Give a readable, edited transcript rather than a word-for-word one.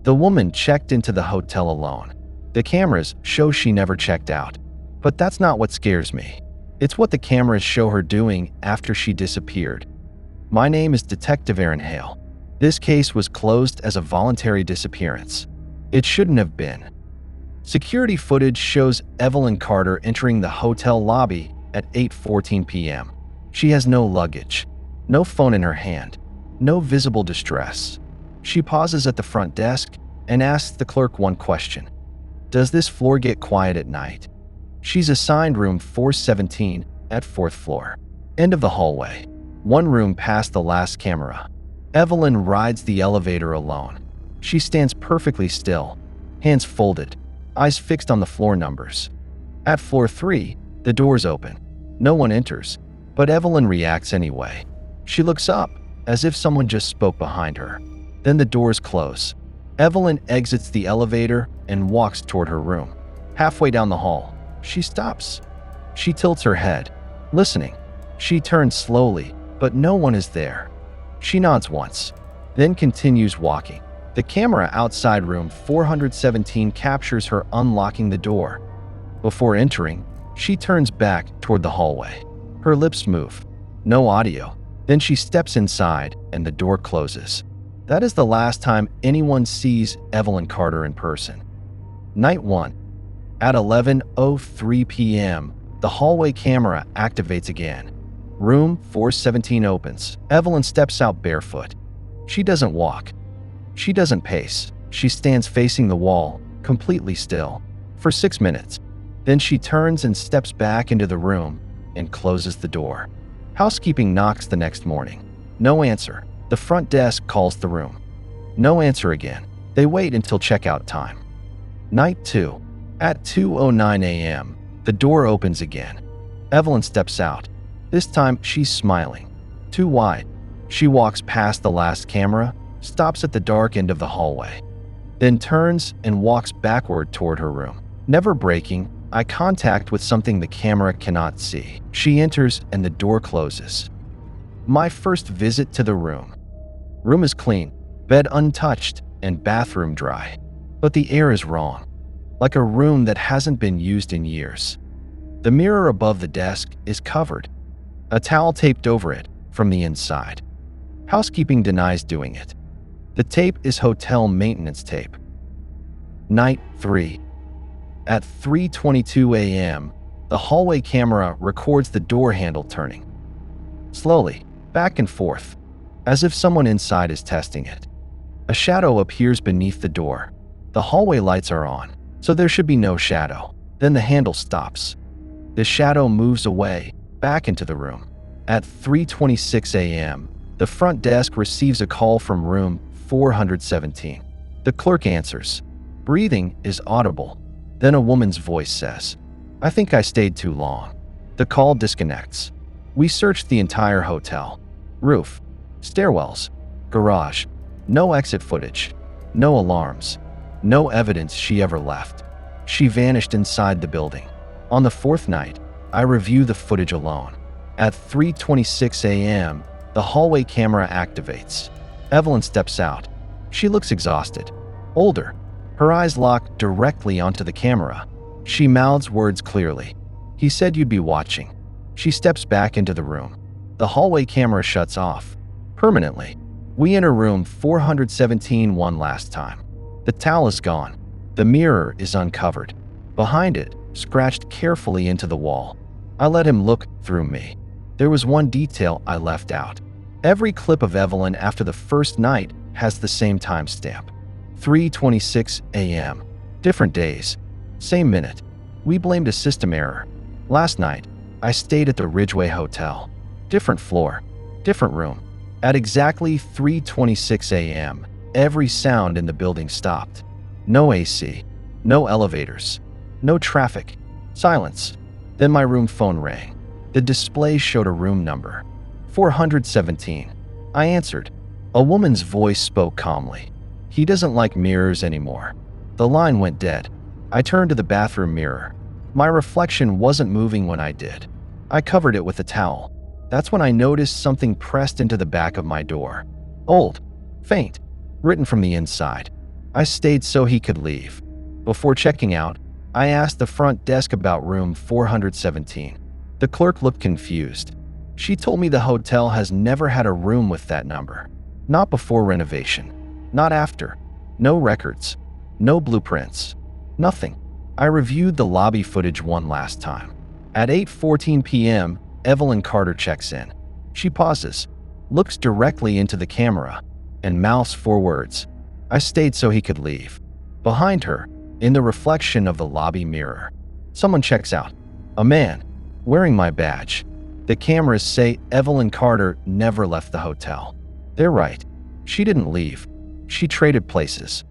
The woman checked into the hotel alone. The cameras show she never checked out. But that's not what scares me. It's what the cameras show her doing after she disappeared. My name is Detective Aaron Hale. This case was closed as a voluntary disappearance. It shouldn't have been. Security footage shows Evelyn Carter entering the hotel lobby at 8:14 p.m. She has no luggage, no phone in her hand, no visible distress. She pauses at the front desk and asks the clerk one question. Does this floor get quiet at night? She's assigned room 417 at 4th floor. End of the hallway. One room past the last camera. Evelyn rides the elevator alone. She stands perfectly still, hands folded, eyes fixed on the floor numbers. At floor 3, the doors open. No one enters, but Evelyn reacts anyway. She looks up, as if someone just spoke behind her. Then the doors close. Evelyn exits the elevator and walks toward her room. Halfway down the hall, she stops. She tilts her head, listening. She turns slowly, but no one is there. She nods once, then continues walking. The camera outside room 417 captures her unlocking the door. Before entering, she turns back toward the hallway. Her lips move. No audio. Then she steps inside and the door closes. That is the last time anyone sees Evelyn Carter in person. Night 1. At 11:03 p.m., the hallway camera activates again. Room 417 opens. Evelyn steps out barefoot. She doesn't walk. She doesn't pace. She stands facing the wall, completely still, for 6 minutes. Then she turns and steps back into the room and closes the door. Housekeeping knocks the next morning. No answer. The front desk calls the room. No answer again. They wait until checkout time. Night 2. At 2:09 a.m., the door opens again. Evelyn steps out. This time, she's smiling. Too wide. She walks past the last camera, stops at the dark end of the hallway, then turns and walks backward toward her room. Never breaking eye contact with something the camera cannot see. She enters and the door closes. My first visit to the room. Room is clean, bed untouched, and bathroom dry. But the air is wrong, like a room that hasn't been used in years. The mirror above the desk is covered, a towel taped over it from the inside. Housekeeping denies doing it. The tape is hotel maintenance tape. Night 3. At 3:22 a.m., the hallway camera records the door handle turning. Slowly, back and forth, as if someone inside is testing it. A shadow appears beneath the door. The hallway lights are on, so there should be no shadow. Then the handle stops. The shadow moves away, back into the room. At 3:26 a.m., the front desk receives a call from room 417. The clerk answers. Breathing is audible. Then a woman's voice says, "I think I stayed too long." The call disconnects. We searched the entire hotel. Roof, stairwells, garage. No exit footage. No alarms. No evidence she ever left. She vanished inside the building. On the fourth night, I review the footage alone. At 3:26 a.m., the hallway camera activates. Evelyn steps out. She looks exhausted. Older. Her eyes lock directly onto the camera. She mouths words clearly. "He said you'd be watching." She steps back into the room. The hallway camera shuts off. Permanently. We enter room 417 one last time. The towel is gone. The mirror is uncovered. Behind it, scratched carefully into the wall. I let him look through me. There was one detail I left out. Every clip of Evelyn after the first night has the same timestamp. 3:26 a.m. Different days. Same minute. We blamed a system error. Last night, I stayed at the Ridgeway Hotel. Different floor. Different room. At exactly 3:26 a.m., every sound in the building stopped. No AC. No elevators. No traffic. Silence. Then my room phone rang. The display showed a room number. 417. I answered. A woman's voice spoke calmly. "He doesn't like mirrors anymore." The line went dead. I turned to the bathroom mirror. My reflection wasn't moving when I did. I covered it with a towel. That's when I noticed something pressed into the back of my door. Old. Faint. Written from the inside. I stayed so he could leave. Before checking out, I asked the front desk about room 417. The clerk looked confused. She told me the hotel has never had a room with that number. Not before renovation. Not after. No records. No blueprints. Nothing. I reviewed the lobby footage one last time. At 8:14 p.m., Evelyn Carter checks in. She pauses, looks directly into the camera, and mouths 4 words. I stayed so he could leave. Behind her, in the reflection of the lobby mirror, someone checks out. A man, wearing my badge. The cameras say Evelyn Carter never left the hotel. They're right. She didn't leave. She traded places.